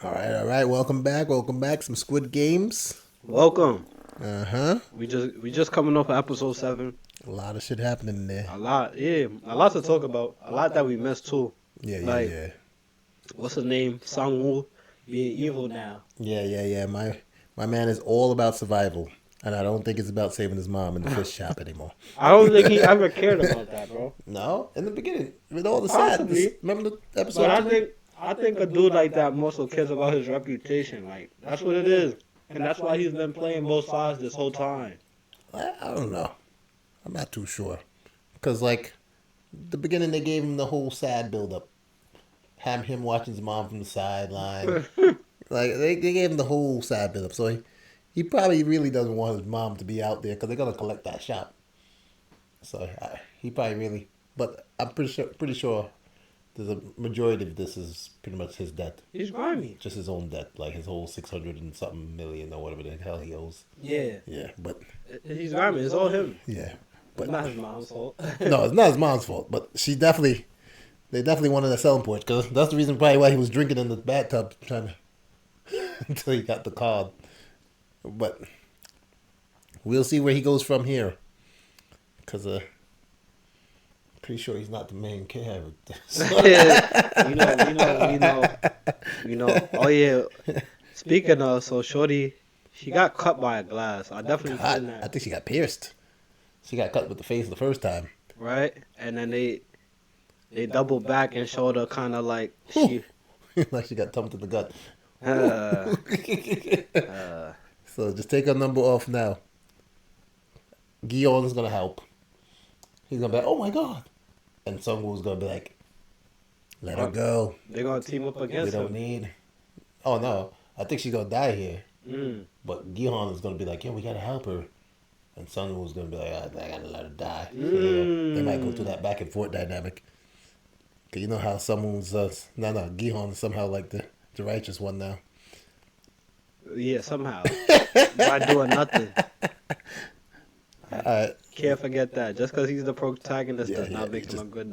All right. Welcome back. Welcome back. Some Squid Games. Welcome. Uh huh. We just coming off of episode 7. A lot of shit happening in there. A lot, yeah, a lot to talk about. A lot that we missed too. Yeah, yeah, Like, yeah. what's his name? Sang-woo being evil now. Yeah, yeah, yeah. My man is all about survival, and I don't think it's about saving his mom in the fish shop anymore. I don't think he ever cared about that, bro. No, in the beginning, with all the sadness. Possibly, Remember the but episode I 2? think I think a dude like that mostly cares about his reputation. Like that's what it is, and that's why he's been playing both sides this whole time. I don't know. I'm not too sure. Because, like, the beginning, they gave him the whole sad build up. Have him watching his mom from the sideline. Like, they gave him the whole sad build up. So he probably really doesn't want his mom to be out there because they're going to collect that shop. So he probably really. But I'm pretty sure there's a majority of this is pretty much his debt. He's grimy. Just his own debt. Like his whole 600 and something million or whatever the hell he owes. Yeah, Yeah, but. he's grimy. It's all him. Yeah. But not his mom's fault. No, it's not his mom's fault. But they definitely wanted a selling point because that's the reason probably why he was drinking in the bathtub trying to until he got the card. But we'll see where he goes from here. Because pretty sure he's not the main character. we know. Oh yeah. Speaking of, so Shorty, she got cut by a glass. I definitely seen I that. think she got pierced. She got cut with the face the first time. Right? And then they double back and showed her kind of like she. Like she got thumped in the gut. Uh, uh, So just take her number off now. Guillaume's gonna help. He's gonna be like, oh my god. And Sungwoo's gonna be like, let her go. they're gonna team up We against don't him. need. Oh no, I think she's gonna die here. Mm. But Gihon is gonna be like, yeah, we gotta help her. And Sungwoo's gonna be like, I gotta let her die. So, they might go through that back and forth dynamic. Cause you know how Sungwoo's Gihon is somehow like the righteous one now. Yeah, somehow by doing nothing. Can't forget that. Just because he's the protagonist Yeah, does yeah, not make he him a good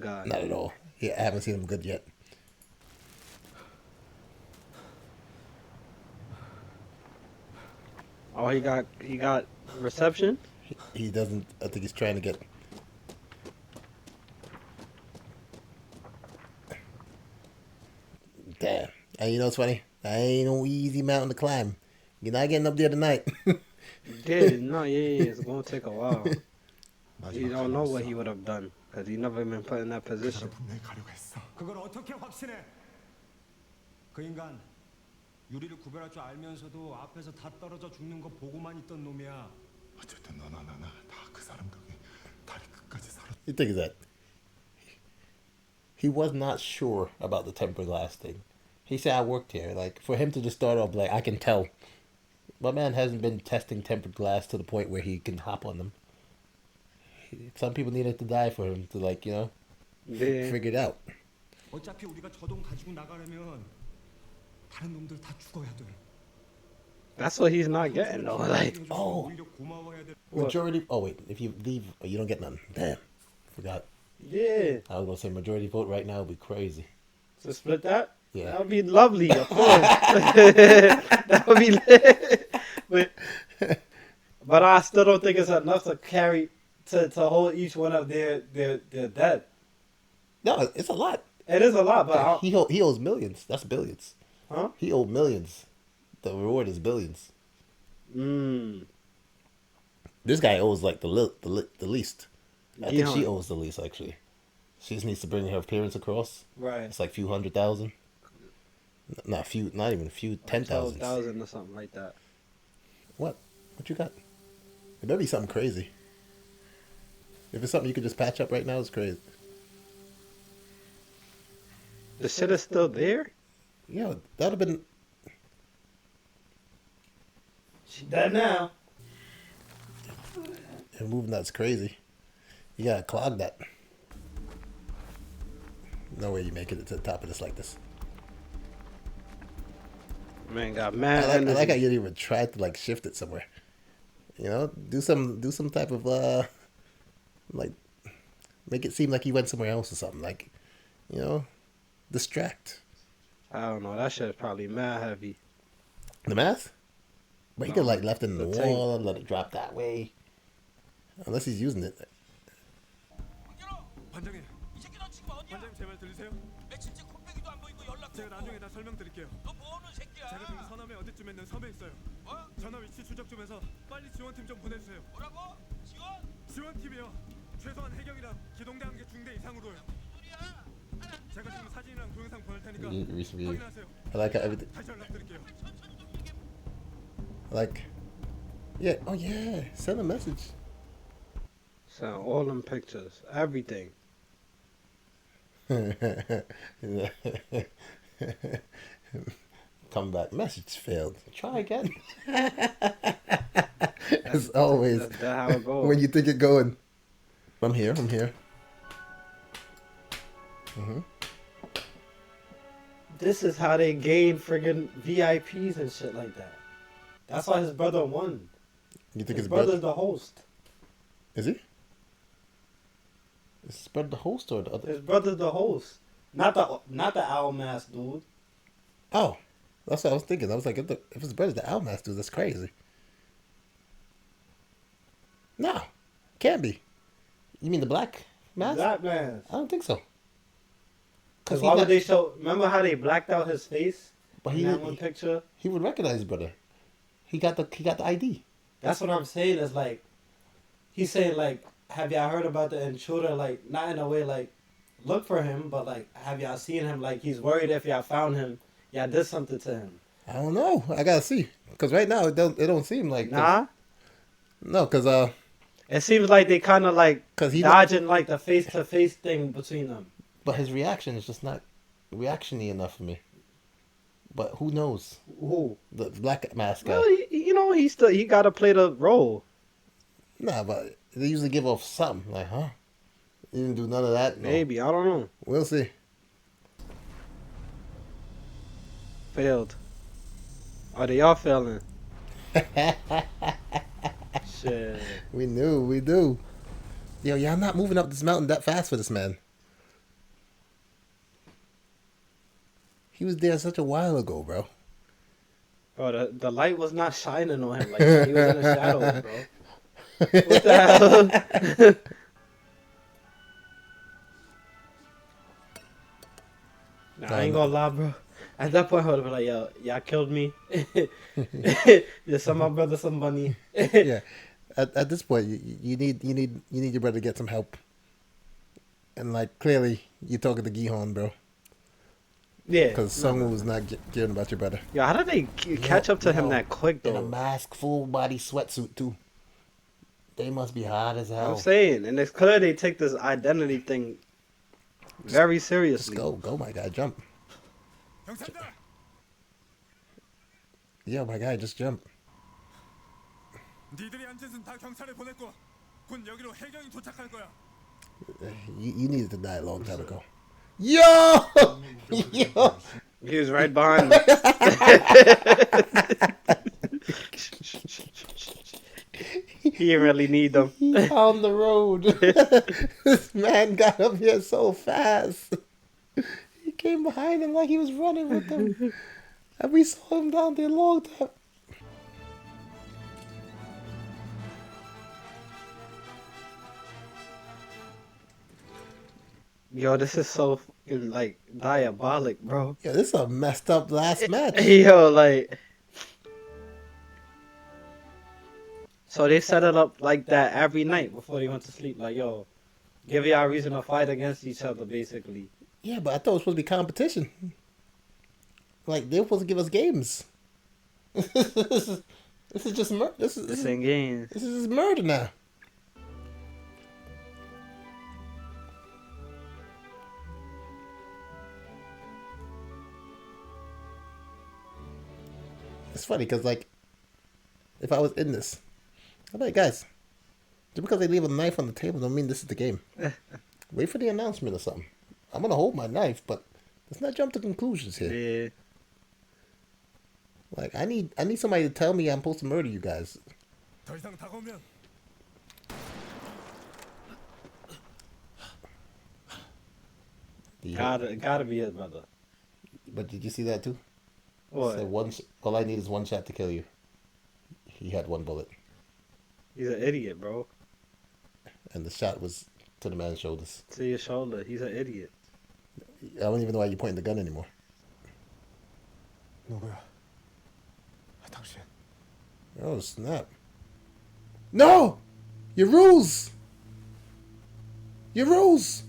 guy. Not at all. Yeah, I haven't seen him good yet. Oh, he got reception. He doesn't. I think he's trying to get. Damn. And you know what's funny? I ain't no easy mountain to climb. You're not getting up there tonight. Yeah, no, yeah, it's gonna take a while. You don't know what he would have done because he never been put in that position. 분명히 가려고 했어. 그걸 어떻게 확신해? 그 인간 유리를 구별할 줄 알면서도 앞에서 다 떨어져 죽는 거 보고만 있던 놈이야. 어쨌든 너나 나나 다 그 사람 덕에 다리 끝까지 살았. The thing is that he was not sure about the tempered glass thing. He said, I worked here. Like, for him to just start off like, I can tell. My man hasn't been testing tempered glass to the point where he can hop on them. Some people needed to die for him to, like, Yeah. figure it out. 어차피 우리가 저 돈 가지고 나가려면 다른 놈들 다 죽어야 돼. That's what he's not getting though. Like, Oh. 오히려 고마워야 돼. What? Majority. Oh, wait. If you leave, you don't get none. Damn. Forgot. yeah, I was going to say majority vote right now would be crazy. to split that. Yeah. That would be lovely, of course. That would be lit. But I still don't think it's enough to carry to hold each one of their debt. No, it's a lot. It is a lot, but I, He owes millions. That's billions. huh? He owed millions. The reward is billions. Mm. This guy owes like the least. I think she Yeah. owes the least actually. She just needs to bring her parents across. Right. It's like a few 100,000. Not a few, not even a few 10,000. 12,000 or something like that. What? What you got? It better be something crazy. If it's something you could just patch up right now, it's crazy. The shit is still there. Yeah, that'd have been. She dead now. And moving that's crazy. You gotta clog that. No way you make it to the top of this like this. Man got mad. I like energy. how you didn't even try to like shift it somewhere. You know, do some type of like make it seem like you went somewhere else or something. Like, distract. I don't know. That shit's probably mad heavy. The mask? But he could like left it in the tank. wall, let it drop that way. Unless he's using it. 반장님. 이 새끼 너 지금 어디야? 반장님 제 말 들리세요? 며칠째 콧배기도 안 보이고 연락도 제가 나중에 다 설명드릴게요. 너 뭐하는 새끼야? 제가 지금 서남에 어디쯤에 있는 섬에 있어요. 뭐? 전화 위치 추적 좀 해서 빨리 지원팀 좀 보내주세요. 뭐라고? 지원? 지원팀이요. 최소한 해경이랑 기동대 한 개 중대 이상으로요. 소리야? 제가 지금 사진이랑 동영상 보낼 테니까 확인하세요. I like how everything. 다시 연락드릴게요. Like, yeah, oh yeah, send a message. Send all them pictures, everything. Come back, message failed. Try again. As always, That's how it goes. when you think it's going. I'm here. This is how they gain friggin' VIPs and shit like that. That's why his brother won. You think His his brother? brother's the host. Is he? Is his brother the host or the other? His brother's the host. Not the owl mask dude. Oh, that's what I was thinking. I was like, if his brother's the Outmaster dude, that's crazy. No, can't be. You mean the black mask? Black man. I don't think so. Cause why would they show? Remember how they blacked out his face But in that one picture? he would recognize his brother. He got the ID. That's what I'm saying. Is like, he's saying like, have y'all heard about the intruder? Like, not in a way like, look for him, but like, have y'all seen him? Like, he's worried if y'all found him, y'all did something to him. I don't know. I gotta see. Cause right now it don't seem like. Nah. No, cause It seems like they kind of like 'cause he dodging like the face to face thing between them. but his reaction is just not reactiony enough for me. But who knows? Who? The black mask guy. Well, he got to play the role. Nah, but they usually give off something like, huh? He didn't do none of that. No. Maybe, I don't know. We'll see. Failed. Are they all failing? Shit. We do. Yo, y'all not moving up this mountain that fast for this man. He was there such a while ago, bro. Bro, the light was not shining on him. Like, he was in the shadows, bro. What the hell? Nah, I ain't gonna lie, bro. At that point, I would have been like, yo, y'all killed me. You send my brother some money. Yeah. At this point, you need your brother to get some help. And like clearly, you're talking to Gihon, bro. Yeah. Because Sungwoo was not caring about your brother. Yo, how did they catch up to him that quick, In a though? mask, full body sweatsuit too. They must be hot as hell. I'm saying, and it's clear they take this identity thing very seriously. Let's go, my guy, jump. 경찰들! Yeah, my guy, just jump. 니들이 한 짓은 다 경찰에 보냈고 곧 여기로 해경이 도착할 거야. You needed to die a long time ago. Yo! Yo! He was right behind me. He didn't really need them. He found the road. This man got up here so fast. He came behind him like he was running with him. And we saw him down there a long time. Yo, this is so fucking, like, diabolic, bro. Yeah, this is a messed up last match. Yo, like... So they set it up like that every night before they went to sleep. Like, yo, give y'all a reason to fight against each other, basically. Yeah, but I thought it was supposed to be competition. Like, they were supposed to give us games. This is just murder. This ain't games. This is just murder now. It's funny because, like, if I was in this, I'd be like, guys, just because they leave a knife on the table don't mean this is the game. Wait for the announcement or something. I'm going to hold my knife, but let's not jump to conclusions here. Yeah. Like, I need somebody to tell me I'm supposed to murder you guys. 더 이상 다가오면 Gotta be his brother. But did you see that too? What? Said all I need is one shot to kill you. He had one bullet, He's an idiot, bro. and the shot was to the man's shoulders. To your shoulder. He's an idiot. I don't even know why you're pointing the gun anymore. 누구야? 당신. Oh snap! No, your rules. Your rules.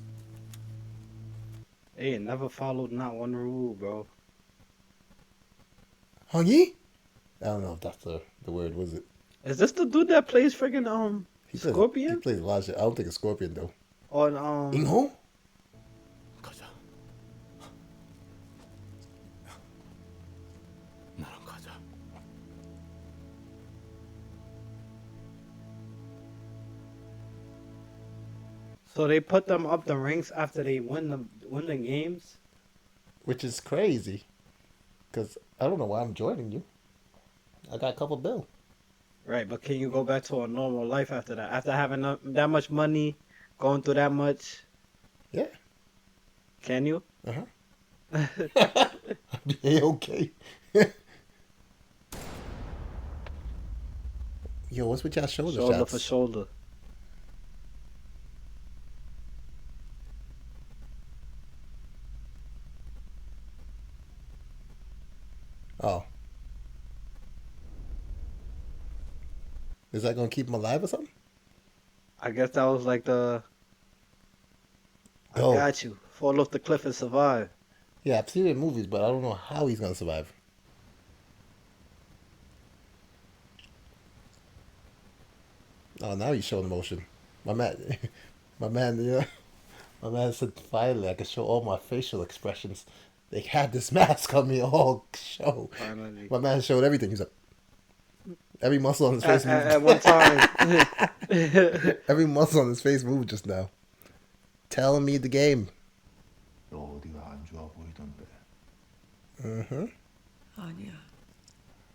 Hey, never followed not one rule, bro. Honey? I don't know if that's the word, was it? Is this the dude that plays friggin' He plays, Scorpion? He plays a lot of shit. I don't think it's Scorpion though. On Inho? 가자. 나랑 가자. So they put them up the ranks after they win the games. Which is crazy. Cause I don't know why I'm joining you. I got a couple bill. Right, but can you go back to a normal life after that? After having that much money, going through that much? Yeah. Can you? Hey, okay. Yo, what's with y'all shoulder Shoulder shots? for shoulder. Oh. Is that gonna keep him alive or something? I guess that was like the. I Oh. got you. Fall off the cliff and survive. Yeah, I've seen it in movies, but I don't know how he's gonna survive. Oh, now he's showing emotion. My man, my man, my man said finally I could show all my facial expressions. They had this mask on me all show. Finally. My man showed everything. He's like, every muscle on his face moved. At one time. Every muscle on his face moved just now. Telling me the game. 너 어디가 안 좋아 보이던데. Mm-hmm. 아니야.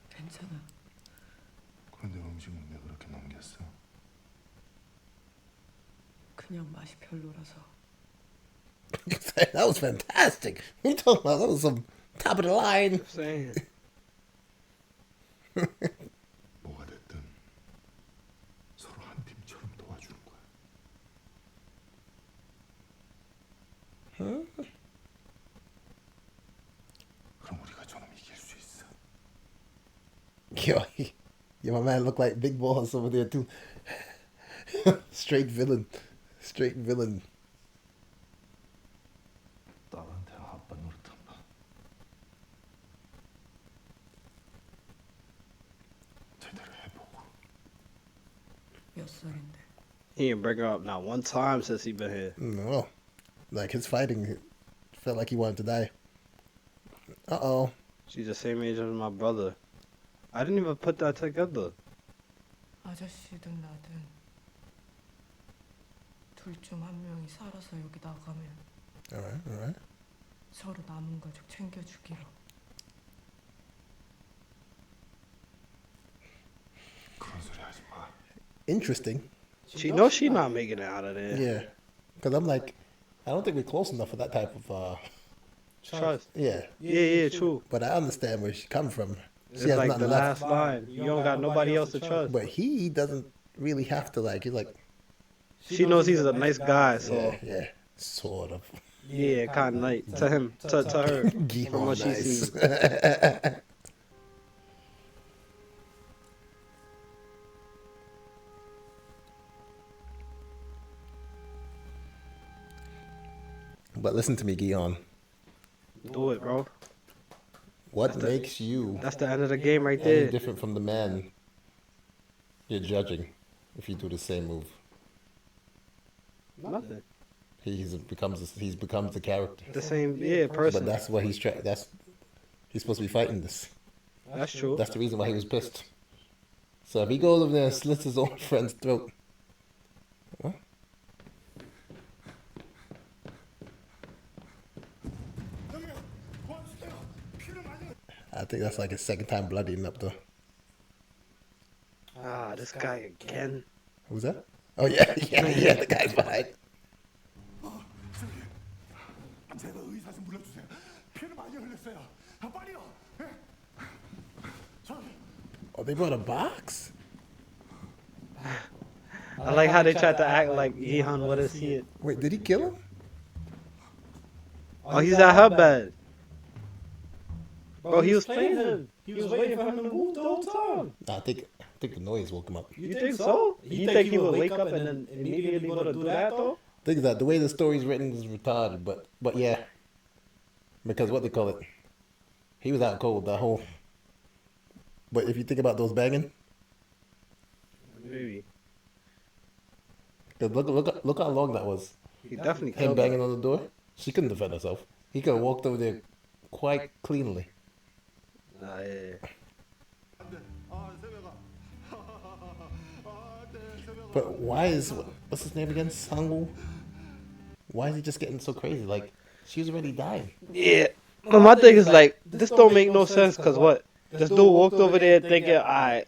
괜찮아. 그런데 음식은 왜 그렇게 남겼어? 그냥 맛이 별로라서. That was fantastic. What are you talking about? That was some top of the line. I'm saying. 뭐가 됐든 서로 한 팀처럼 도와주는 거야. 그럼 우리가 저놈 이길 수 있어. Yo, my man look like big boss over there too. Straight villain. Straight villain. 딸한테 아빠 노릇한다. 제대로 해보고. 몇 살인데? He didn't bring her up not one time since he been here. No. Like his fighting felt like he wanted to die. Uh-oh. She's the same age as my brother. I didn't even put that together. 아저씨든 나든 둘 중 한 명이 살아서 여기 나가면 Alright, alright. 서로 남은 가족 챙겨주기로. 그런 소리 하지 마. Interesting. She knows she not making it out of there. Yeah. Because I'm like, I don't think we're close enough for that type of, Trust. yeah. Yeah, true. But I understand where she's coming from. It's She has like nothing the left. last line. You don't got nobody else to trust. But he doesn't really have to, like, he's like, She knows he's a nice guy, so yeah, sort of. yeah, kind of nice to him, to her. From what she Nice. sees. But listen to me, Guion. Do it, bro. What makes you That's the end of the game right any there. different from the man you're judging if you do the same move? Nothing. He's becomes the character. The same, yeah, person. But that's what he's he's supposed to be fighting this. That's true. That's the reason why he was pissed. So if he goes over there and slits his own friend's throat, what? I think that's like his second time bloodying up though. Ah, this guy again. Who's that? Oh yeah, yeah, the guy's behind. 제가 의사 좀 불러주세요. 피를 많이 흘렸어요. Oh, they brought a box? I like how they tried to act like Ehan wouldn't see it. Wait, did he kill him? Oh, he's at her bed. Bro, he was playing him. He was waiting for him to move the whole time. Nah, I think the noise woke him up. You think so? You think he would wake up and then immediately go to do that though? Think that the way the story's written is retarded, but yeah, because what they call it, he was out cold that whole. But if you think about those banging, Maybe. 'cause look how long that was. He definitely Him killed banging her. on the door. She couldn't defend herself. He could have walked over there quite cleanly. Nah, yeah. But why is what's his name again? Sangwoo? Why is he just getting so crazy? Like she was already dying. Yeah. But my thing is like, this don't make no sense because what? This dude walked over there thinking, alright,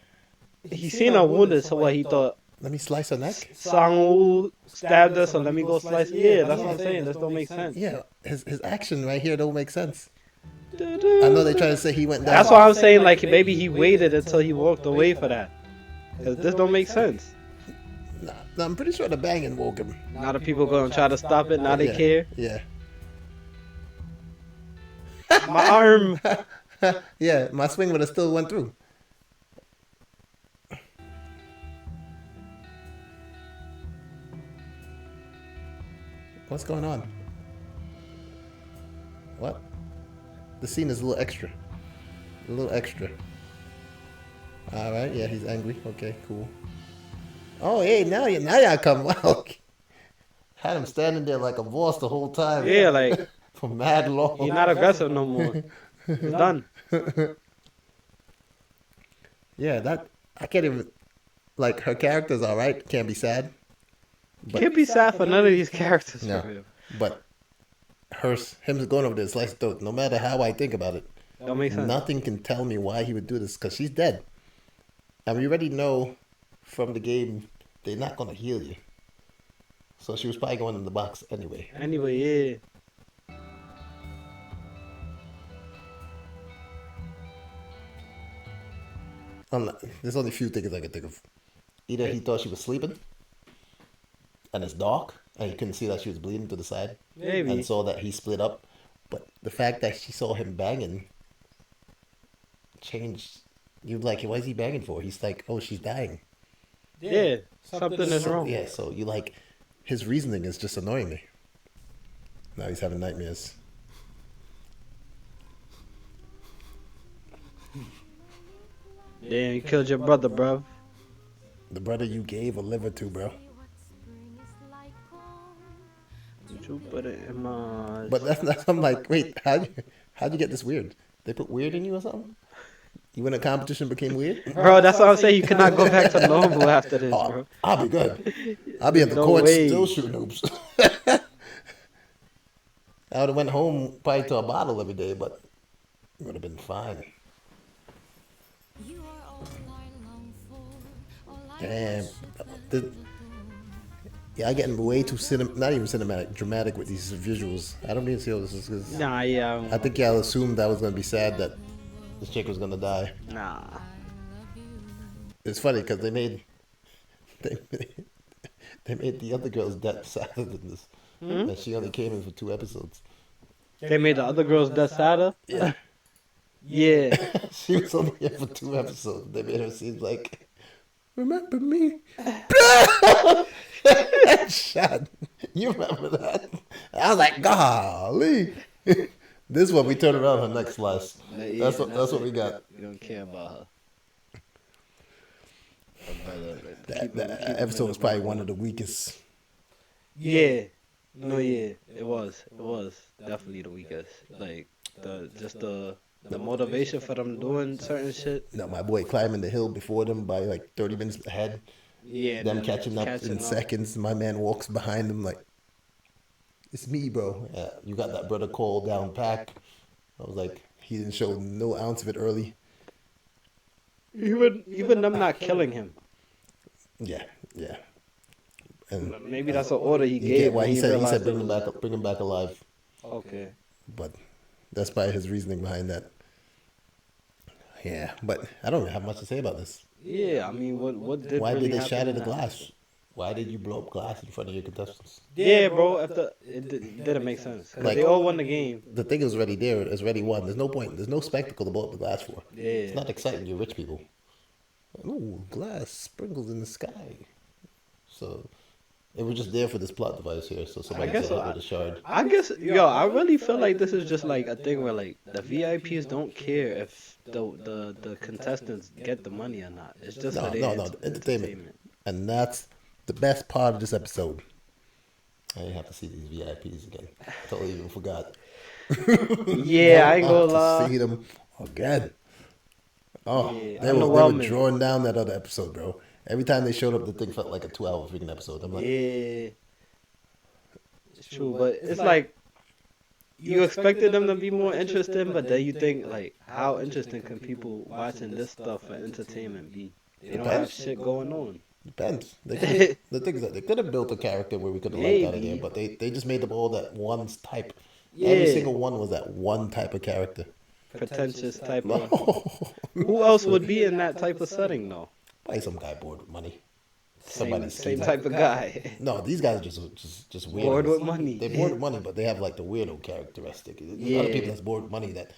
he seen her wounded, so what he thought, Let me slice her neck. Sangwoo stabbed us, so let me go slice. Yeah, that's what I'm saying. This don't make sense. Yeah, his action right here don't make sense. I know they try to say he went down. That's why I'm saying like maybe he waited until he walked away for that. Cause this don't make sense. Nah, I'm pretty sure the banging woke him. Now the people gonna try to stop it. Now they Yeah, care. Yeah. My arm. Yeah, my swing would have still went through. What's going on? What? The scene is a little extra. A little extra. Alright, yeah, he's angry. Okay, cool. Oh, hey, now y'all come. Wow. Had him standing there like a boss the whole time. Yeah, like For mad long. he's not aggressive no more. He's done. Yeah, that I can't even like her character's alright, can't be sad. Can't be sad for none of these characters. No. For real. But him going over there slice throat, no matter how I think about it, Don't make sense. nothing can tell me why he would do this because she's dead. And we already know from the game they're not gonna heal you. So she was probably going in the box anyway. Anyway, yeah. There's only a few things I can think of. Either he thought she was sleeping, and it's dark, and he couldn't see that she was bleeding to the side, Maybe. and saw that he split up. But the fact that she saw him banging changed. You're like, why is he banging for? He's like, oh, she's dying. Yeah, something is wrong. Yeah, so you like, his reasoning is just annoying me. Now he's having nightmares. Damn, you killed your brother, bro. The brother you gave a liver to, bro. Did you put it in my... But that's I'm like, wait, how'd you get this weird? They put weird in you or something? You win a competition, became weird? Bro, that's what I'm saying. You cannot go back to normal after this, Oh, bro. I'll be good. I'll be at the No court way. still shooting hoops. I would have went home probably to a bottle every day, but it would have been fine. Damn. Yeah, I getting way too not even cinematic, dramatic with these visuals. I don't even see how this is. 'Cause Nah, yeah. I think y'all assumed I was gonna be sad that this chick was gonna die. Nah. It's funny because they made the other girl's death sadder than this, and she only came in for 2 episodes. They made the other girls death sadder? Yeah, Yeah. she was only here for 2 episodes. They made her seem like, remember me? Shot. You remember that? I was like, golly. This is what we turn around her next slice. That's what we got. We don't care about her. That episode was probably one of the weakest. Yeah. No, yeah. It was. It was definitely the weakest. Like, the motivation for them doing certain shit. No, my boy climbing the hill before them by like 30 minutes ahead. Yeah. Them catching up in seconds. My man walks behind them like, it's me, bro. Yeah, you got that brother call down pack. I was like, he didn't show no ounce of it early. Even them not killing him. Yeah. And Maybe that's an order he you gave. get why when he said realized bring it him was- back alive. Okay. But That's probably his reasoning behind that. Yeah, but I don't have much to say about this. Yeah, I mean, what did Why really did they happen shatter in the that glass? episode? Why did you blow up glass in front of your contestants? Yeah, bro. If the it didn't make sense because Like they all won the game. the thing is already there. It's already won. There's no point. There's no spectacle to blow up the glass for. It's Yeah. not exciting. You rich people. Ooh, glass sprinkles in the sky. So it was just there for this plot device here. So I somebody guess could so. hit with a shard. I guess, yo, I really feel like this is just like a thing where like the VIPs don't care if the contestants get the money or not. It's just No, for no, their no. Entertainment. entertainment. And that's the best part of this episode. I didn't have to see these VIPs again. Totally even forgot. Yeah, I ain't gonna To lie. see them again. Oh, Yeah, they were underwhelming. drawing down that other episode, bro. Every time they showed up, the thing felt like a 2-hour freaking episode. I'm like, Yeah, it's true, but it's like you expected them to be more interesting, but then you think like, how interesting can people watching this stuff for entertainment be? They don't have shit going on. depends. The thing is that they could have built a character where we could have liked out of there, Maybe. but they just made them all that one type. Yeah. Every single one was that one type of character. Pretentious type No. of. Who else would be in that type of setting though? Probably some guy bored with money. Same, Somebody's same scheming. type of guy. No, these guys are just weird. Bored with money. They're bored with money, but they have like the weirdo characteristic. There's a lot Yeah. of people that's bored with money that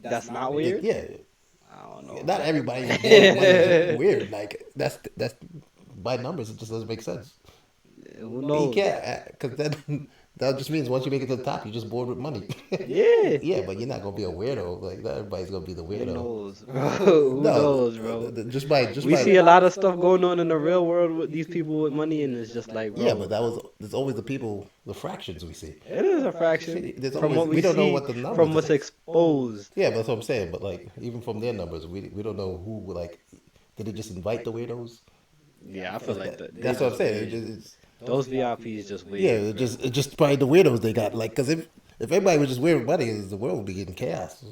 That's not weird. yeah. I don't know. Not everybody is bored with money is weird. Like that's by numbers, it just doesn't make sense. Who You knows? can't, because then that just means once you make it to the top, you're just bored with money. Yeah. Yeah, but you're not gonna be a weirdo. Like not everybody's gonna be the Who weirdo. knows, bro? Who knows, bro? Just by We see a lot of stuff going on in the real world with these people with money, and it's just like, bro, yeah, but there's always the people, the fractions we see. it is a fraction There's from always- what we we don't know see, what the numbers from what's are. exposed. Yeah, but that's what I'm saying. But like even from their numbers, we don't know who like did they just invite the weirdos? Yeah, I feel like that. That's what I'm saying. Those VIPs just weird. Yeah, it's just probably the weirdos they got. Like, cause if everybody was just weird with money, the world would be in chaos.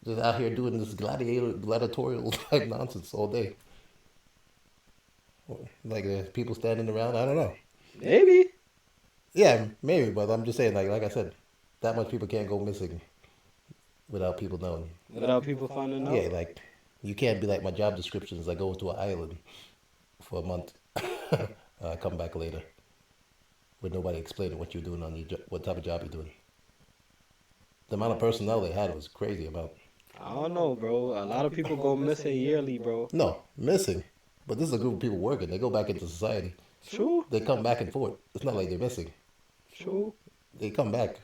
Just out here doing this gladiatorial type nonsense all day. Like people standing around. I don't know. Maybe. Yeah, maybe, but I'm just saying. Like I said, that much people can't go missing without people knowing. Without people finding out. Yeah, like you can't be like my job description is I go to an island for a month, come back later, with nobody explaining what you're doing on your what type of job you're doing. The amount of personnel they had was crazy amount. I don't know, bro. A lot of people go missing yearly, bro. No, missing, but this is a group of people working. They go back into society. True. They come back and forth. It's not like they're missing. True. They come back,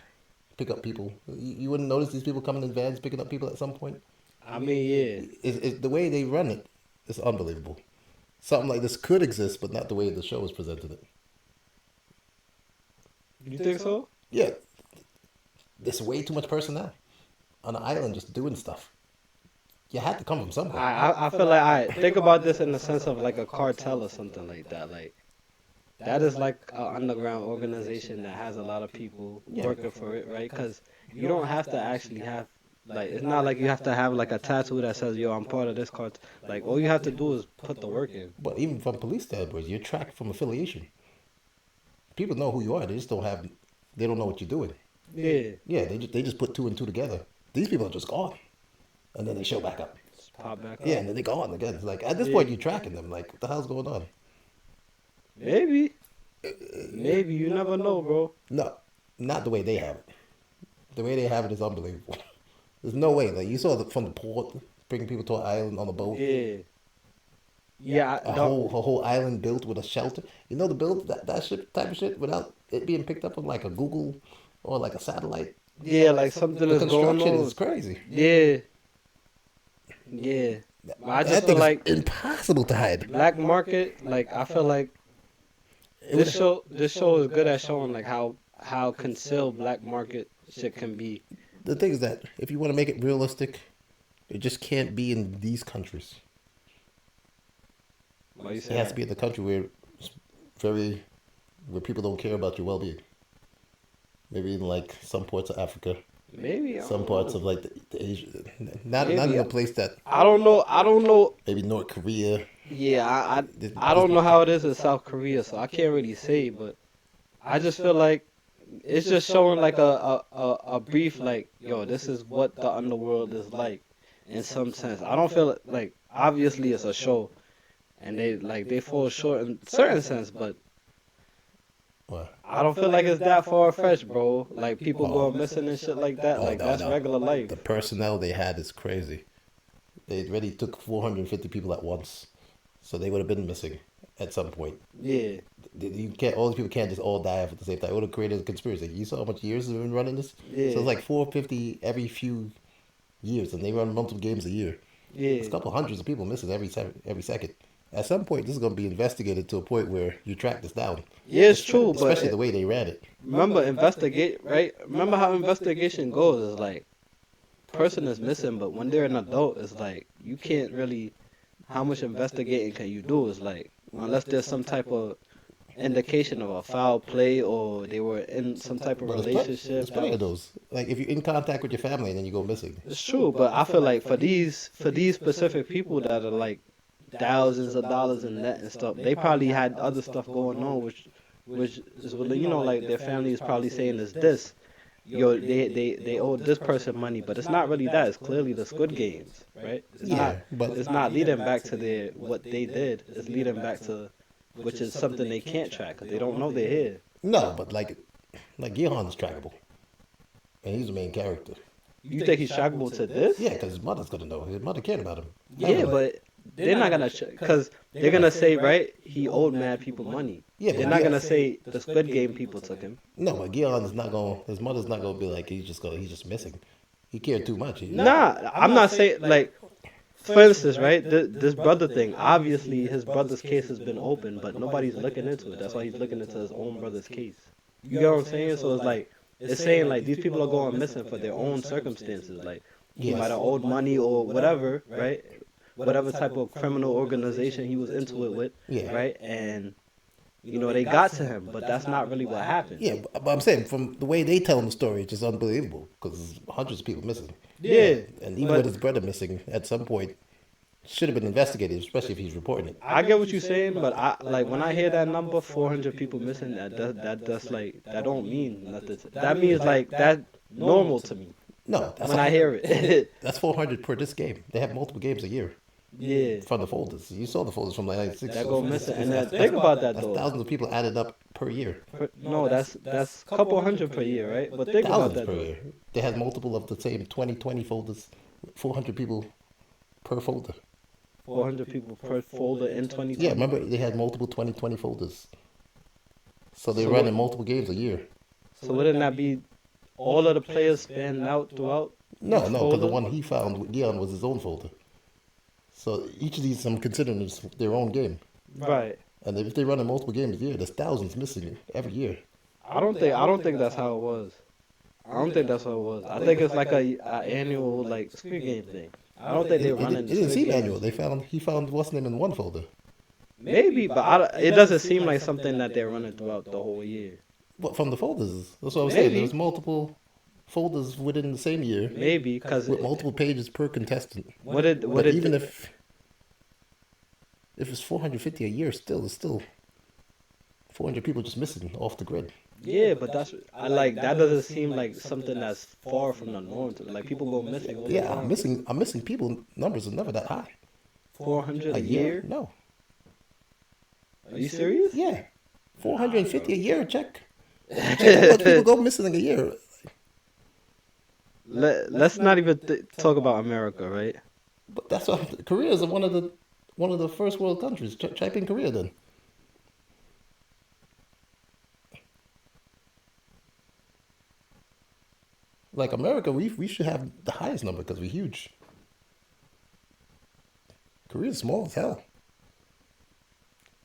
pick up people. You wouldn't notice these people coming in vans picking up people at some point. I mean, yeah. It's the way they run it is unbelievable. Something like this could exist, but not the way the show is presented it. You think so? Yeah, there's way too much personnel on an island just doing stuff. You had to come from somewhere. I feel like I think about this in the sense of like a cartel or something like that. Like that is like an underground organization that has a lot of people working for it, right? Because you don't have to actually have like it's not like you have to have like a tattoo that says yo I'm part of this cartel. Like all you have to do is put the work in. But even from police standpoint, you're tracked from affiliation. People know who you are. They just don't have. They don't know what you're doing. Yeah. Yeah, they just put two and two together. These people are just gone, and then they show back up. Just pop back up. Yeah, and then they go on again. It's like at this point you're tracking them. Like what the hell's going on? Maybe. Maybe you never know, bro. No, not the way they have it. The way they have it is unbelievable. There's no way. Like you saw from the port, bringing people to an island on a boat. Yeah. Yeah. A whole island built with a shelter. You know the build that shit type of shit without it being picked up on like a Google or like a satellite. Yeah, like something The is going construction on. is crazy. Yeah. Yeah. I just That feel thing like is impossible to hide. black market, like I feel like this show is good at showing like how concealed black market shit can be. The thing is that if you want to make it realistic, it just can't be in these countries. Why you It say has to that? be in the country where people don't care about your well-being. Maybe in like some parts of Africa, Maybe I some don't parts know. of like the Asia, not Maybe. in a place that I don't know. maybe North Korea. Yeah, I don't know how it is in South Korea, so I can't really say. But I just feel like it's just showing like a brief like, yo, this is what the underworld is like in some sense. I don't feel like obviously it's a show and they fall short in certain sense, but What? I don't feel like it's that far fetched, bro. Like people Oh. going missing and shit like that. Oh Like no, that's no. regular life. The personnel they had is crazy. They already took 450 people at once, so they would have been missing at some point. Yeah, You can't. All these people can't just all die at the same time. It would have created a conspiracy. You saw how much years they've been running this. yeah, So it's like 450 every few years, and they run multiple games a year. It's yeah. a couple hundreds of people missing every second. At some point, this is going to be investigated to a point where you track this down. Yeah, it's true, but Especially the way they ran it. remember investigate, right? Remember how investigation goes? Is like person is missing, but when they're an adult, it's like you can't really. How much investigating can you do? Is like unless there's some type of indication of a foul play or they were in some type of But relationship. there's plenty of those. Like if you're in contact with your family and then you go missing. It's true, but I feel like for these specific people that are like thousands of dollars in debt and stuff, they probably had other stuff going on, which is like their family is probably saying is this. Yo, they owe this person money, but it's not really that. It's clearly the Squid Games, right? It's not leading back to their what they did. It's leading back to which is something they can't track because they don't know they're here. No, but like Gihon's trackable, and he's the main character. You think he's trackable to this? Yeah, because his mother's gonna know. His mother cared about him. Yeah, but they're not gonna because they're gonna say right he owed mad people money. Yeah, They're but not gonna say the Squid Game people took him. No, but Gihon is not going. His mother's not gonna be like he's just missing. He cared too much. Nah, I'm not saying like. For instance, right, this brother thing, obviously his brother's case has been open, but nobody's looking into it. That's why he's looking into his own brother's case. You get what I'm saying? So it's like, it's saying like these people are going missing for their own circumstances. Like, he might have owed money or whatever, right? Whatever type of criminal organization he was into it with, Yeah. right? And, they got to him, but that's not really what happened. Yeah, but I'm saying from the way they tell him the story, it's just unbelievable because hundreds of people missing. Yeah. And even But- with his brother missing at some point, should have been investigated, especially if he's reporting it. I get what you're saying, but I like when I hear that number, 400 people missing, that's like that don't mean nothing. That means like that normal to me No, that's when I hear it. that's 400 per this game. They have multiple games a year Yeah, from the folders. You saw the folders from like 96. that go missing. And then think about that That's though. thousands of people added up per year. No, that's a couple hundred per year, right? But think about Thousands that per though. year. They had multiple of the same 20 folders, 400 people per folder. 400 people per folder in 2020. Yeah, remember they had multiple 20 folders. So they So run what- in multiple games a year. So wouldn't that be all of the players spanned out throughout? No, each no, because the folder? one he found with Dion was his own folder. So each of these I'm considering is their own game. Right. And if they run in multiple games a year, there's thousands missing every year. I don't think that's how it was. I don't think that's how it was. I think it's like a annual like Squid Game thing. I don't think It, they're it, running. it didn't Squid seem Games. annual. He found what's name in one folder. Maybe, but it doesn't seem like something that they're running throughout the whole year. What from the folders? That's what I was saying. Maybe. There's multiple folders within the same year Maybe because with multiple pages per contestant. what But even if it's 450 a year, it's still 400 people just missing off the grid. yeah, but that's I like that doesn't seem like something that's far from the norm. Like people go missing. All the Yeah, time. I'm missing people. Numbers are never that high. 400 A a year? No. Are you serious? Yeah. 450 a year. Check how much people go missing in a year. Let's not even talk about America, right? But that's what Korea is one of the first world countries. Type in Korea then. Like America, we should have the highest number because we're huge. Korea's small as hell.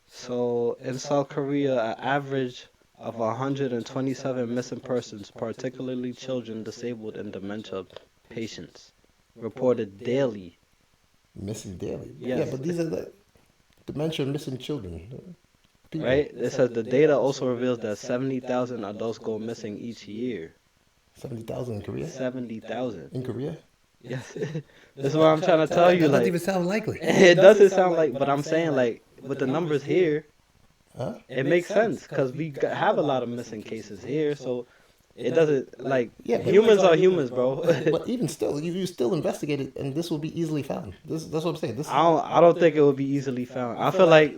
So in South Korea, an average of 127 missing persons, particularly children, disabled, and dementia patients, reported daily. Missing daily. Yes. Yeah, but these are the dementia missing children. People. Right? It says the data also reveals that 70,000 adults go missing each year. 70,000 in Korea? 70,000. In Korea? Yes. This is what I'm trying to tell you. That doesn't Like, even sound likely. it doesn't sound like, but I'm saying like with the numbers here, Huh? It makes sense because have a lot of missing cases here, so it doesn't like Yeah, but humans are humans, bro. but even still, you still investigate it, and this will be easily found. That's what I'm saying. This I don't think it would be easily found. I feel like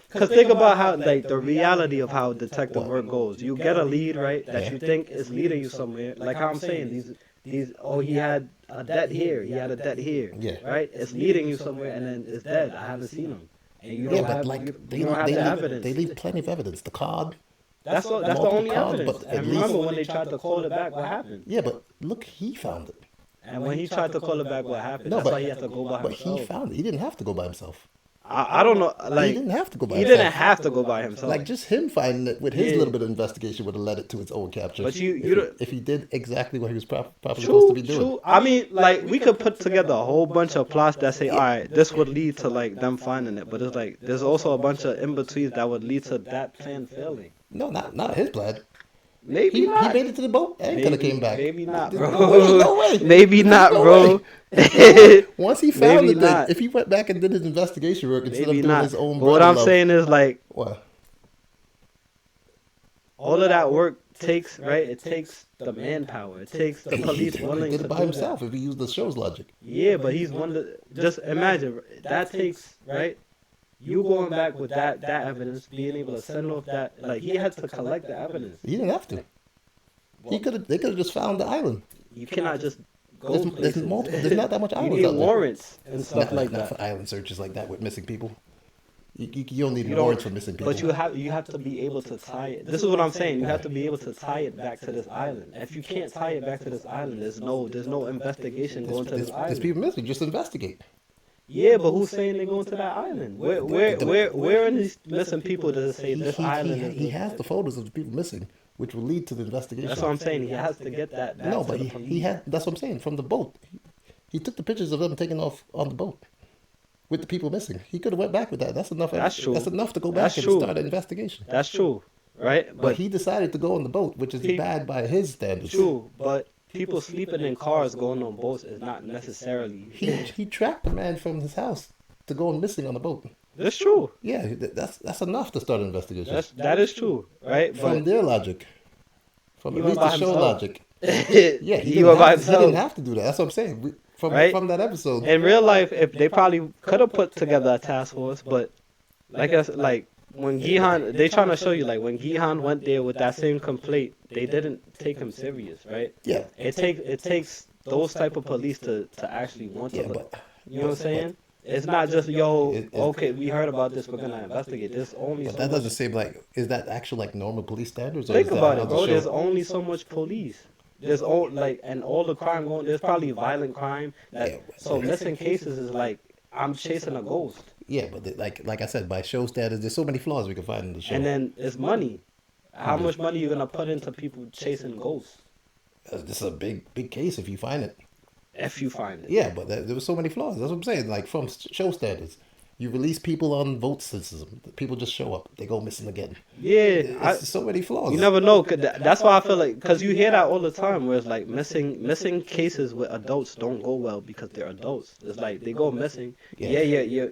cause think about how like the reality of how detective work goes. You get a lead, right, that you think is leading you somewhere. Like how I'm saying these oh he had a debt here, he had a debt here, Yeah. right? It's leading you somewhere, and then it's dead. I haven't seen him, and you don't yeah, but have like you don't have the evidence. they leave plenty of evidence. The card. That's the multiple only cards, evidence. but And at remember least when they tried to call it back, what happened? yeah, but look, he found it. And when he tried to call it back, what happened? No, That's but why he had to go by but he himself. found it. He didn't have to go by himself. I don't know, He like didn't have to go by he himself. didn't have to go by himself. Like just him finding it with his Yeah. little bit of investigation would have led it to its own capture. But you if, don't- if he did exactly what he was probably supposed to be doing. True. I mean, like we could put together a whole bunch of plots that say, all right, this would lead to like them finding it. But it's like there's also a bunch of in betweens that would lead to that plan failing. No, not his plan. Maybe He not. made it to the boat and could have came back. Maybe not, There's bro. No way. Maybe There's not, no bro. way. Once he found Maybe it, then not. if he went back and did his investigation work instead Maybe of doing not. his own But what brother I'm love- saying is like what? all of that work takes, right? It takes the manpower. It takes the police he willing did to it by do himself that. if he used the show's logic. Yeah, but he's one of the. Just imagine that takes right. You going back with that evidence, being able to send off that, like he had to collect the evidence. He didn't have to. He could have. They could have just found the island. You cannot just go There's places. multiple. There's not that much You islands need out there. warrants and stuff Not, like not that. for island searches like that with missing people. You don't need You don't- warrants for missing people. But you have to be able to tie it. This is what I'm saying. You have to be able to tie it back to this island. If you can't tie it back to this island, there's no investigation going to this There's island. people missing. Just investigate. Yeah, but who's saying they're going to that island? Where in these missing people does it say this island is? He has the photos of the people missing, which will lead to the investigation. That's what I'm saying. He has to get that back No, to but the he police. had. That's what I'm saying. From the boat, he took the pictures of them taking off on the boat with the people missing. He could have went back with that. That's enough. That's true. That's enough to go back That's and true. start an investigation. That's true, right? But he decided to go on the boat, which is He- bad by his standards. True, but people sleeping in cars going on boats is not necessarily. He tracked the man from his house to go missing on the boat. That's true. Yeah, that's enough to start an investigation. That is true, right? From But their logic, from He at went least by the show himself. logic. yeah, Yeah, he went by He didn't himself. have to do that. That's what I'm saying. Right? From that episode. In real life, if they probably could have put together a task force, but like I said, like when Gihan, they trying to show you like when Gihan went there with that same complaint, they didn't take him serious, right? Yeah, It takes those type of police to actually want to yeah, look. but You know what I'm saying? It's not just yo. It- Okay, we heard about this. We're gonna investigate. There's only but so that much. doesn't seem like is that actual like normal police standards? Or Think is that about how it, the bro. show- There's only so much police. There's all like and all the crime going. There's probably violent crime. Yeah. So missing cases is like I'm chasing a ghost, Yeah, but like I said, by show standards, there's so many flaws we can find in the show. and then it's money. How much money you gonna put into people chasing ghosts This is a big case if you find it. if you find it? Yeah, but there was so many flaws. That's what I'm saying. Like from show standards, you release people on vote system. People just show up. They go missing again. Yeah, It's so many flaws. you never know. That's why I feel like because you hear that all the time, where it's like missing cases with adults don't go well because they're adults. It's like they go missing. Yeah. Yeah,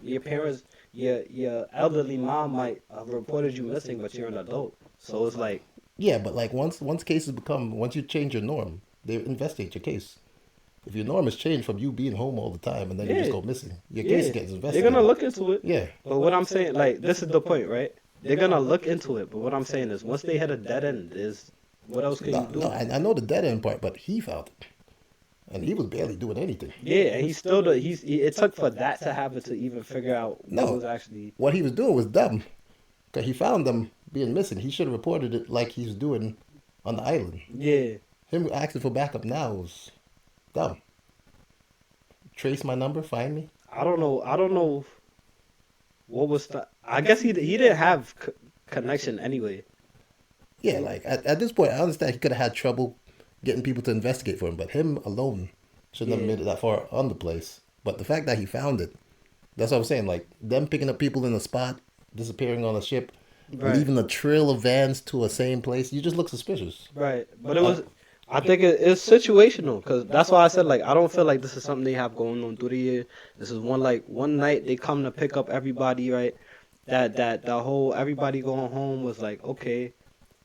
your parents, your elderly mom might have reported you missing, but you're an adult. So it's like Yeah, but like once cases become once you change your norm, they investigate your case. If your norm has changed from you being home all the time and then you just Yeah. go missing, your case gets they're investigated. gonna look into it. Yeah, But what I'm saying, like, this is the point, right? They're gonna look into it. But what I'm saying is, once they hit a dead end, is what else can you do? no, I know the dead end part, but he found it, and he was barely doing anything. Yeah, and it took for that to happen to even figure out what No. was actually. What he was doing was dumb, because he found them being missing. He should have reported it like he's doing on the island. Yeah, Him asking for backup now was dumb. Trace my number, find me. I don't know. What was the? I guess he didn't have connection anyway. Yeah, like at this point, I understand he could have had trouble getting people to investigate for him, but him alone shouldn't have Yeah. made it that far on the place. But the fact that he found it, that's what I'm saying. Like them picking up people in a spot, disappearing on a ship, Right. leaving a trail of vans to a same place, you just look suspicious. Right, but it was. I think it's situational because that's why I said like I don't feel like this is something they have going on through the year. This is one night they come to pick up everybody, right? that the whole everybody going home was like okay,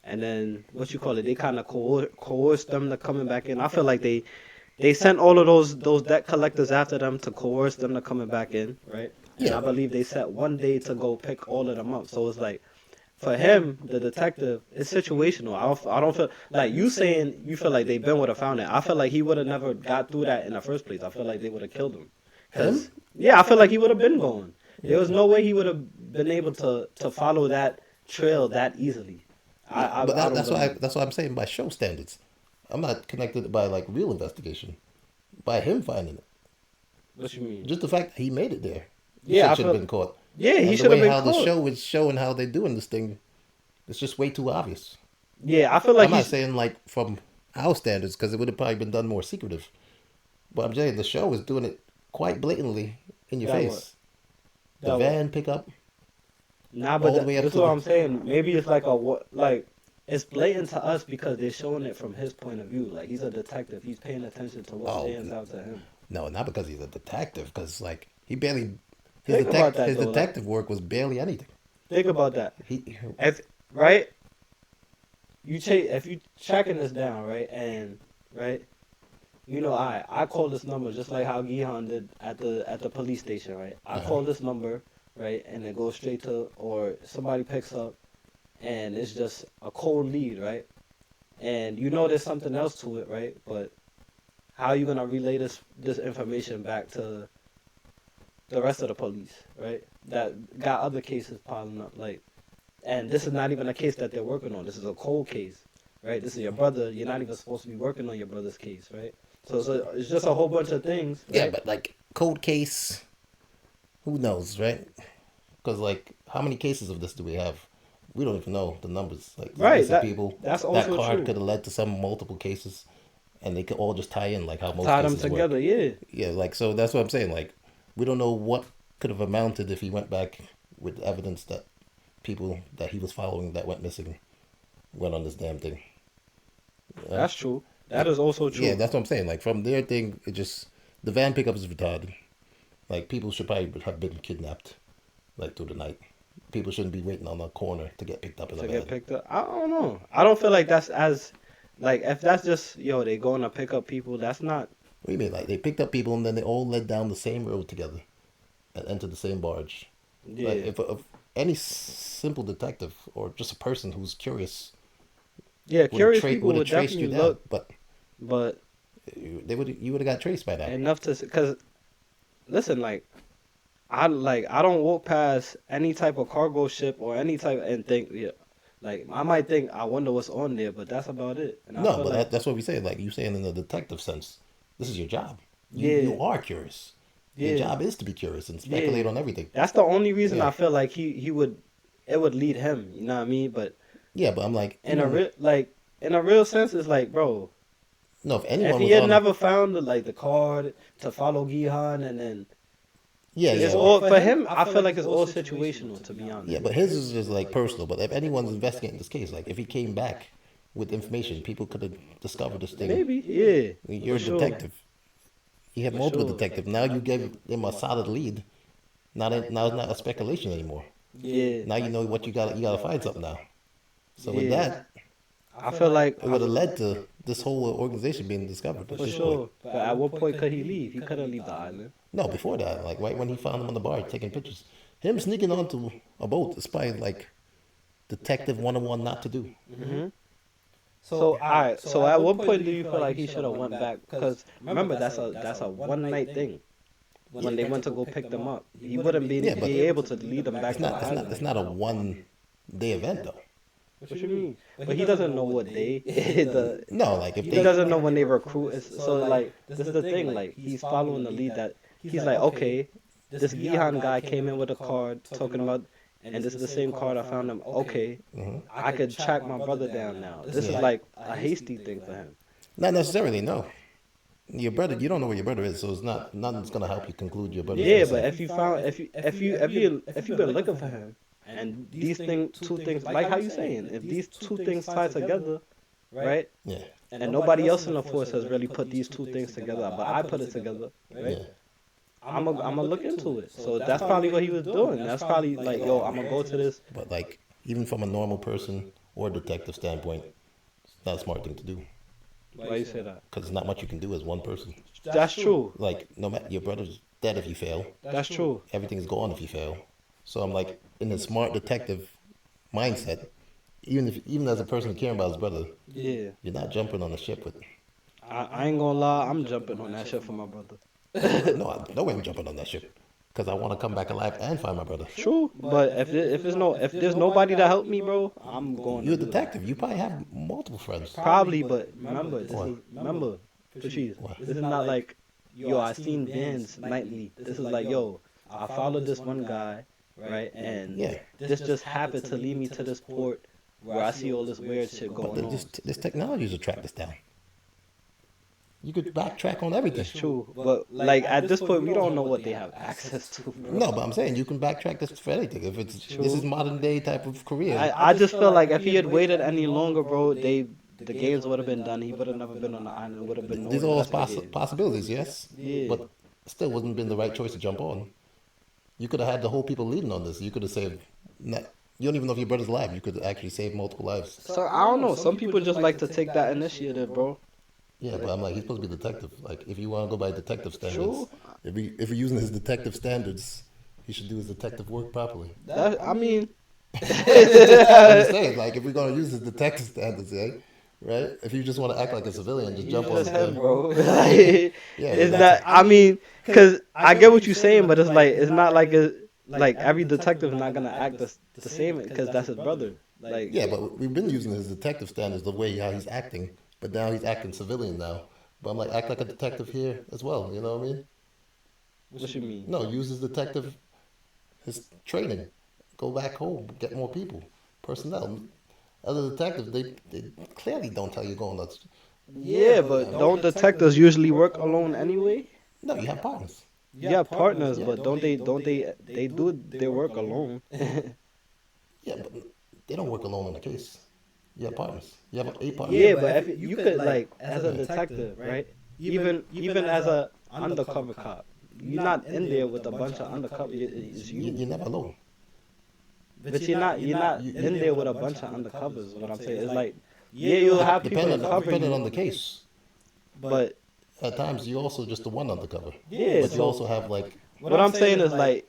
and then what you call it, they kind of coerced them to coming back in. I feel like they sent all of those debt collectors after them to coerce them to coming back in, right? And I Yeah. believe they set one day to go pick all of them up. So it's like for him, the detective, it's situational. I don't feel like you saying you feel like they been would have found it. I feel like he would have never got through that in the first place. I feel like they would have killed him. Him? Cause yeah, I feel like he would have been going. There was no way he would have been able to follow that trail that easily. But I don't that's believe. that's what I'm saying by show standards. I'm not connected by like real investigation. By him finding it. What you mean? Just the fact that he made it there. He Yeah, I should have feel. been caught. Yeah, he And the should have way been how the caught. show is showing how they're doing this thing, it's just way too obvious. Yeah, I feel like I'm not he's. saying like from our standards because it would have probably been done more secretive. But I'm saying the show is doing it quite blatantly in your That face. The That van pickup, Nah, but all the way up that's to what the. I'm saying. Maybe it's like a what like it's blatant to us because they're showing it from his point of view. Like he's a detective. He's paying attention to what Oh, stands out to him. no, not because he's a detective. Because like he barely Think about that his though. Like, detective work was barely anything. think about that. He If right, if you tracking this down, right, and right, I call this number just like how Gihan did at the police station, right? I call this number, right, and it goes straight to or somebody picks up, and it's just a cold lead, right? And there's something else to it, right? But how are you gonna relay this information back to the rest of the police, right? That got other cases piling up, like, and this is not even a case that they're working on. This is a cold case, right? This is your brother. You're not even supposed to be working on your brother's case, right? So it's just a whole bunch of things, right? yeah, but like cold case, who knows, right? Because like how many cases of this do we have? We don't even know the numbers. Like there's Right. missing people. That's That also card true. could have led to some multiple cases, and they could all just tie in like how most Tie them cases work. together, yeah. Yeah, like so that's what I'm saying. Like we don't know what could have amounted if he went back with evidence that people that he was following that went missing went on this damn thing. That's true. That is also true. Yeah, that's what I'm saying. Like from their thing, it just the van pickup is retarded. Like people should probably have been kidnapped, like through the night. People shouldn't be waiting on a corner to get picked up in a To van. get picked up. I don't know. I don't feel like that's as like if that's just they going to pick up people. That's not. What do you mean? Like they picked up people and then they all led down the same road together and entered the same barge. Yeah. Like if any simple detective or just a person who's curious Yeah, curious would people have would traced you definitely down, look, but but you would have got traced by now. enough to because listen, I don't walk past any type of cargo ship or any type and think like I might think I wonder what's on there, but that's about it. And I No, feel but like that's what we say. Like you saying in the detective sense, this is your job. You, Yeah. you are curious. Your Yeah. job is to be curious and speculate Yeah. on everything. that's the only reason Yeah. I feel like he would it would lead him. You know what I mean? But Yeah, but I'm like, in a real sense, it's like bro, no, if if anyone he was had on, never found the card to follow Gihan and then yeah, it's yeah, all for him. I feel like it's all situational to be honest. yeah, but his is just like personal. But if anyone's investigating this case, like if he came back with information, people could have discovered this thing. Maybe yeah. You're a for sure. detective. You have For multiple sure. detectives. Now you gave him a solid lead. Now it's not a speculation anymore. Yeah. Now you know what you got. You got to find something now. So with Yeah. that, I feel like it would have led to this whole organization being discovered. for sure. But at what point could he leave? He couldn't leave the island. No, before that, like right when he found him on the bar taking pictures, him sneaking onto a boat is probably like detective 101 not to do. So all right. So at what point do you feel like he should have went back? Because remember that's a one night thing. When they went to go pick them up, he wouldn't be Yeah, but able to lead them back It's to the not. island. It's not a one day event though. What you mean? But he doesn't know what day. No, like if He they doesn't know when they recruit. So like this is the thing. Like he's following the lead that he's like, okay, this Gihan guy came in with a card talking about, and this is the same card I found him. Okay, I could track my brother down now. This is like a hasty thing for him. not necessarily no. Your brother, you don't know where your brother is, so it's not nothing's gonna help you conclude your brother. Yeah, but if you've been looking for him, and two things, like how you saying, if these two things tie together, right? Yeah, And nobody else in the force has really put these two things together, but I put it together, right? yeah. I'm gonna look into it. So that's probably what he was doing. That's probably like, yo, I'm gonna go to this. But like, even from a normal person or detective standpoint, it's not a smart thing to do. Why you say that? Because there's not much you can do as one person. That's true. Like, no matter your brother's dead if you fail. That's true. Everything's gone if you fail. So I'm like, in a smart detective mindset, even as a person caring about his brother, Yeah. you're not jumping on a ship with. I ain't gonna lie. I'm jumping on that shit for my brother. No way I'm jumping on that ship. Because I want to come back alive and find my brother. True, but if there's nobody to help me, bro, I'm going You're a to do that. detective. You probably have multiple friends. Probably, but remember, What? remember, Patrice, What? this is not like, yo, I seen Vans nightly. This is like, yo, I followed this one guy, right, and Yeah. this just happened to lead me to this port where I see all this weird shit But going on. this technology to track this down. You could backtrack on everything. It's true, but like at this point, we don't know what they have access to, bro. No, but I'm saying you can backtrack this for anything. If it's this is modern day type of career. I just feel like if he had waited any longer, bro, the games would have been done. He would have never been on the island. Would have been These are no all investigating. possibilities, yes. Yeah. But still wouldn't have been the right choice to jump on. You could have had the whole people leading on this. You could have saved. Not, you don't even know if your brother's alive. You could actually save multiple lives. So I don't know. Some people just like to take that initiative, bro. Yeah, but I'm like, he's supposed to be a detective. Like, if you want to go by detective standards, True. if we're using his detective standards, he should do his detective work properly. I mean, I'm just saying, like, if we're gonna use his detective standards, right? If you just want to act like a civilian, just jump on just him, the bro. Like, Yeah, it's that's- not. I mean, cause I get what you're saying, but it's not like every detective is not gonna act the same because that's his brother. Like, Yeah, but we've been using his detective standards the way how he's acting, but now he's acting civilian now. But I'm like, act like a detective here as well. You know what I mean? what you mean? No, use his detective, his training. Go back home, get more people, personnel. Other detectives, they clearly don't tell you going nuts. Yeah, but don't detectives usually work alone anyway? No, you have partners. Yeah, partners, but they do their work alone. Yeah, but they don't work alone on the case. You have partners. You have 8 partners. Yeah, but if you could like as a detective, right? Even as a undercover cop, you're not in there with a bunch of undercover. It's you. You're never alone. But you're not in there with a bunch of undercovers. What I'm saying is like, yeah, you'll have people covering Depending on you, the case. but At times, you're also just the one undercover. yeah. But you So also have like, what I'm saying is like,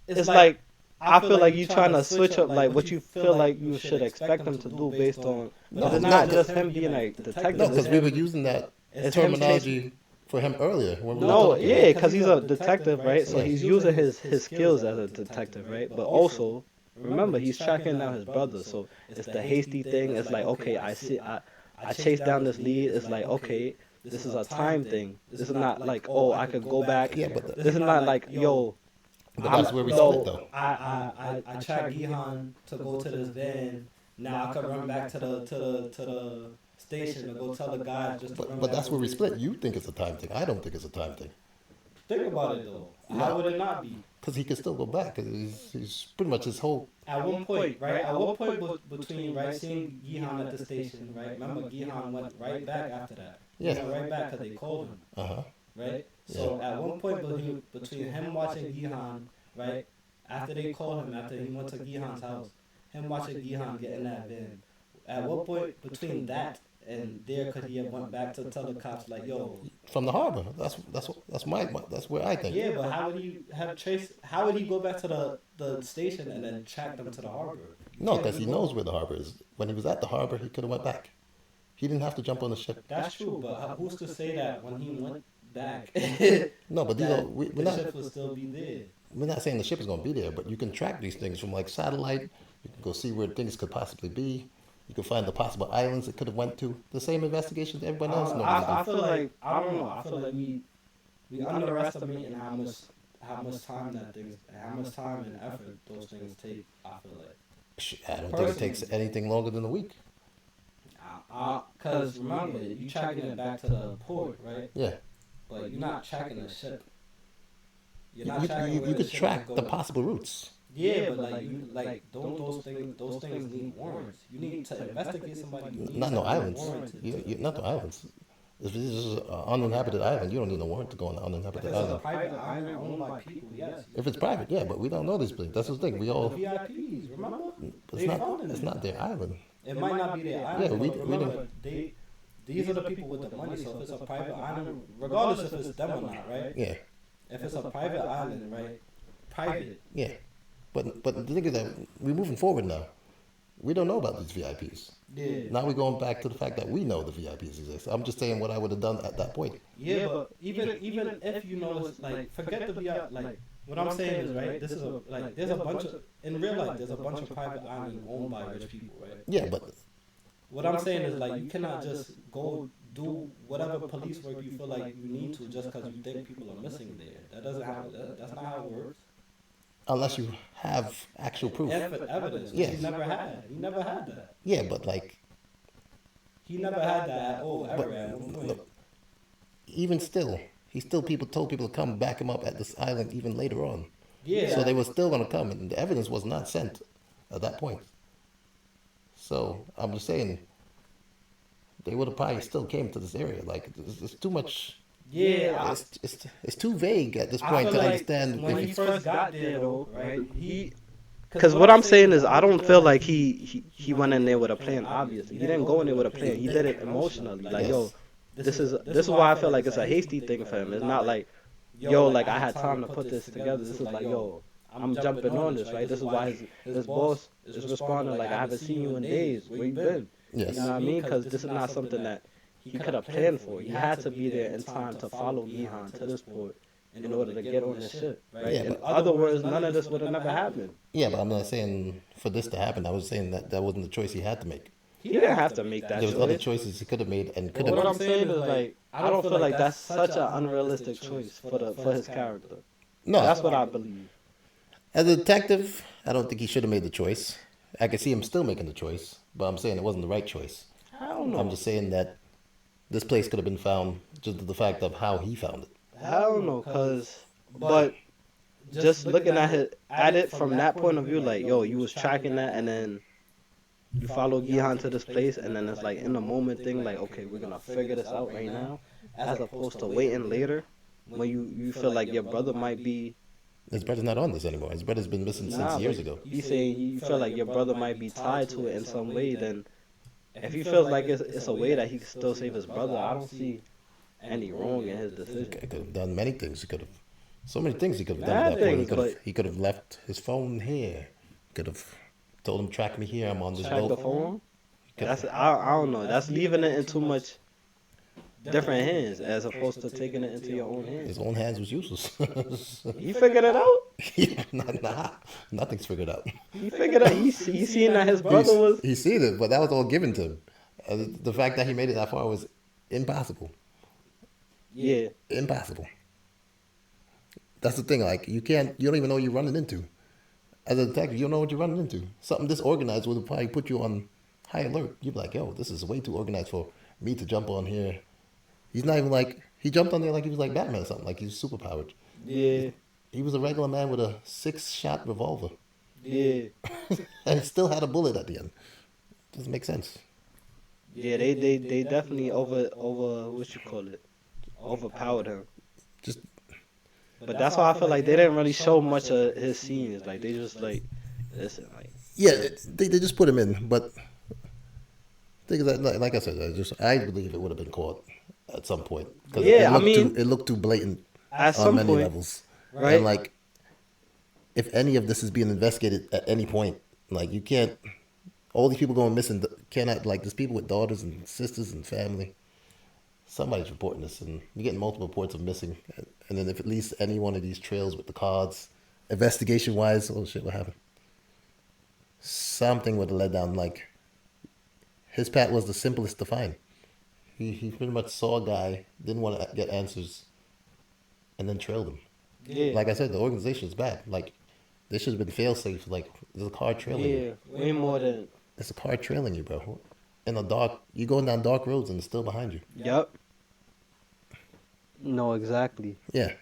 it's like I feel like you're trying to switch up like what you feel like you should expect them to do based on. No, It's no, not no. just him being a detective. no, it's because we him- were using that it's him terminology for him earlier. When we were No, talking. yeah, because he's a detective, right? So he's using his skills as a detective, right? But also, remember, he's tracking down his brother. So it's the hasty thing. It's like, okay, I chase down this lead. It's like, okay, this is a time thing. This is not like, oh, I could go back. Yeah, but This is not like, yo, But that's where we yo, split, though. I tracked Gihan to go to this van. Now I could run back to the station and go tell the guys just to run But back that's where we over. split. You think it's a time thing. I don't think it's a time thing. Think about it though. How would it not be? Because he can still go back. 'Cause he's pretty much his whole. At one point, right? At one point between right seeing Gihan at the station, right? Remember Gihan went right back after that. He Yeah. went right back because they called him, Uh huh. right? So at one point between him watching Gihan, right? After they called him, after he went to Gihan's house, him watching Gihan get in that van. At what point between that and there could he have went back to tell the cops like, yo, From the harbor. That's where I think. yeah, but how would he have traced? How would he go back to the station and then track them to the harbor? No, because he knows where the harbor is. When he was at the harbor, he could have went back. He didn't have to jump on the ship. That's true, but who's to say that when he went back, No, but these are, that we're the not. ship will still be there? We're not saying the ship is going to be there, but you can track these things from like satellite. You can go see where things could possibly be. You can find the possible islands it could have went to. The same investigations everyone else knows. I feel like I don't know. I feel like we underestimating how much time that things, how much time and effort those things take. I feel like. I don't think it takes anything longer than a week. Cause remember, you tracking it back to the port, right? Yeah. But you're not tracking the ship. You're You, not tracking you where the could ship track is the going. possible routes. Yeah, but don't those things need warrants. You need to investigate somebody. You need Not to no get a islands. warrant to- Not no islands. If this is an uninhabited island, you don't need a warrant to go on an If uninhabited it's a island. private island owned by people, yes. If it's private, yeah, but we don't know these places. That's the thing. We The all VIPs, remember? it's They not funding it's it. not their island. It might not be their Yeah, island, we but we remember, don't. these are the people with the money. So if it's a private island, regardless if it's them or not, right? Yeah, If it's a private island, right? Private. yeah. But the thing is that we're moving forward now. We don't know about these VIPs. Yeah. Now we're going back to the fact that we know the VIPs exist. I'm just saying what I would have done at that point. Yeah, but even if you know it's like forget the VIP. Like what I'm saying is right. This is a like there's a bunch of in real life there's a bunch of private islands owned by rich people, right? Yeah, but What I'm saying is like you cannot just go do whatever police work you feel like you need to just because you think people are missing there. That doesn't happen. That's not how it works. unless you have actual proof. Evidence. Yes. He never had. He never had that. Yeah, but like He never had that at all ever. At one point. look, even still, people told people to come back him up at this island even later on. Yeah. So they were still going to come, and the evidence was not sent at that point. So I'm just saying, they would have probably still came to this area. Like it's too much. Yeah. It's too vague at this I point feel to like understand. when If he it's, first got there, though, right? Because what I'm saying is, I don't feel like he went in there with a plan. Obviously, he didn't go in there with a plan. He did it emotionally. Like, yo, this is why I feel like it's a hasty thing for him. It's not like, yo, like I had time to put this together. This is like, yo, I'm jumping on this, right? This is why his boss is responding like, I haven't seen you in days. Where you been? yes. You know what I mean? Because this is not something that he could have planned for. He had to be there in time to follow Gihan to this port in order to get on this ship, right? Yeah, In but- other words, none of this would have never happened. Yeah, but I'm not saying for this to happen. I was saying that wasn't the choice he had to make. He didn't have to make that There was choice. other choices he could have made and could But what I'm have. saying is like I don't feel like that's such an unrealistic choice for his character. No, That's what I believe. as a detective, I don't think he should have made the choice. I could see him still making the choice, but I'm saying it wasn't the right choice. I don't know. I'm just saying that this place could have been found just to the fact of how he found it. I don't know, but just looking at it from that point of view, like yo, you was tracking that, and then you follow Gihan to this place, and then it's like in the moment thing, like okay, we're gonna figure this out right now, as opposed to waiting later when you feel like your brother might be. His brother's not on this anymore. His brother's been missing since Nah, years but ago. he's saying you feel like your brother might be tied to it in some way. Then, if he feels like it's a way that he can still save his brother, I don't see any wrong in his He decision. could have done many things. He could have, so many things he could have done Mad at that point. things, He could have left his phone here. Could have told him track me here. I'm on this Track the boat. phone. Could That's have, I don't know. That's leaving it in too much different hands as opposed to taking it into your own hands. his own hands was useless. He figured it out. nah, nothing's figured out. He figured out. He seen that his brother was. He's seen it, but that was all given to him. The fact that he made it that far was impossible. Yeah. Impossible. That's the thing. Like you don't even know what you're running into. As a detective, you don't know what you're running into. Something disorganized would probably put you on high alert. You'd be like, yo, this is way too organized for me to jump on here. He's not even like, he jumped on there like he was like Batman or something, like he's superpowered. Yeah. He was a regular man with a 6-shot revolver. Yeah. And he still had a bullet at the end. Doesn't make sense. Yeah. They definitely over what you call it, overpowered him. Just, But that's why I feel like they didn't really show much of his scenes. Like they just like, listen, like yeah, they just put him in. But thing is that, like I said, I believe it would have been caught at some point. 'Cause Yeah, I mean, it looked too blatant at on some many point, levels. right? And like, if any of this is being investigated at any point, like you can't, all these people going missing cannot, like there's people with daughters and sisters and family. Somebody's reporting this, and you're getting multiple reports of missing. And then if at least any one of these trails with the cards, investigation wise, oh shit, what happened? Something would have led down. Like his path was the simplest to find. He pretty much saw a guy, didn't want to get answers, and then trailed him. yeah, Like I said, the organization is bad. Like this should have been fail safe. Like there's a car trailing you. yeah, way more than. There's a car trailing you, bro. In the dark, you going down dark roads and it's still behind you. Yup. No, exactly. Yeah.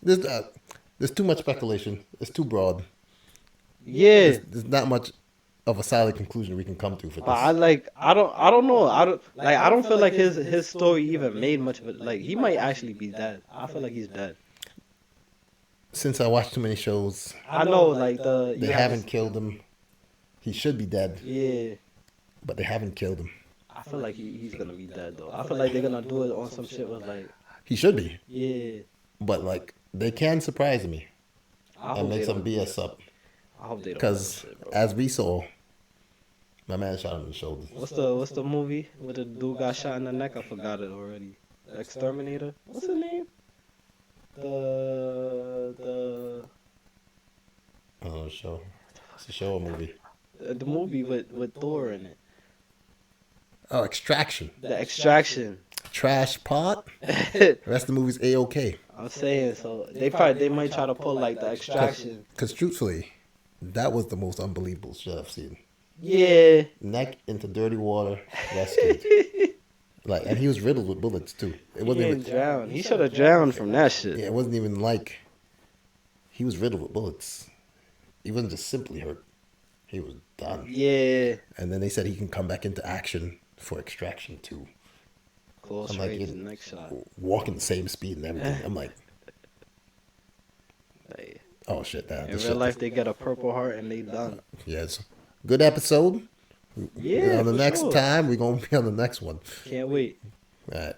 There's too much speculation. It's too broad. Yeah, There's not much of a solid conclusion we can come to for But I this. like I don't know. I don't feel like his story even made much of it. Like he might actually be dead. I feel like he's dead. Since I watched too many shows, I know like they haven't killed him. He should be dead, Yeah. but they haven't killed him. I feel like he's gonna be dead though. I feel like they're gonna do it on some shit with like He should be, yeah. but like they can surprise me I and hope make they some don't do BS that. up. I hope they don't. Because do that shit, bro. as we saw, my man shot him in the shoulder. What's the movie where the dude got shot in the neck? I forgot it already. The Exterminator. What's his name? The Oh, show. It's a show or movie. the movie with Thor in it. Oh, Extraction. The Extraction. Trash pot. The rest of the movie's A-OK. I'm saying so. They might try to pull like the Extraction. Because truthfully, that was the most unbelievable shit I've seen. Yeah. Neck into dirty water, rescued. Like, and he was riddled with bullets too. It He wasn't didn't even. drown. He should have drowned from that shit. Yeah, it wasn't even like he was riddled with bullets. He wasn't just simply hurt. He was done. Yeah. And then they said he can come back into action for Extraction 2. Close I'm like, range you- next shot. Walking the same speed and everything. I'm like, Like, oh shit, that. in real life, they get a Purple Heart and they done. Yes. Good episode. Yeah. On the for next sure. time, we're going to be on the next one. Can't wait. All right.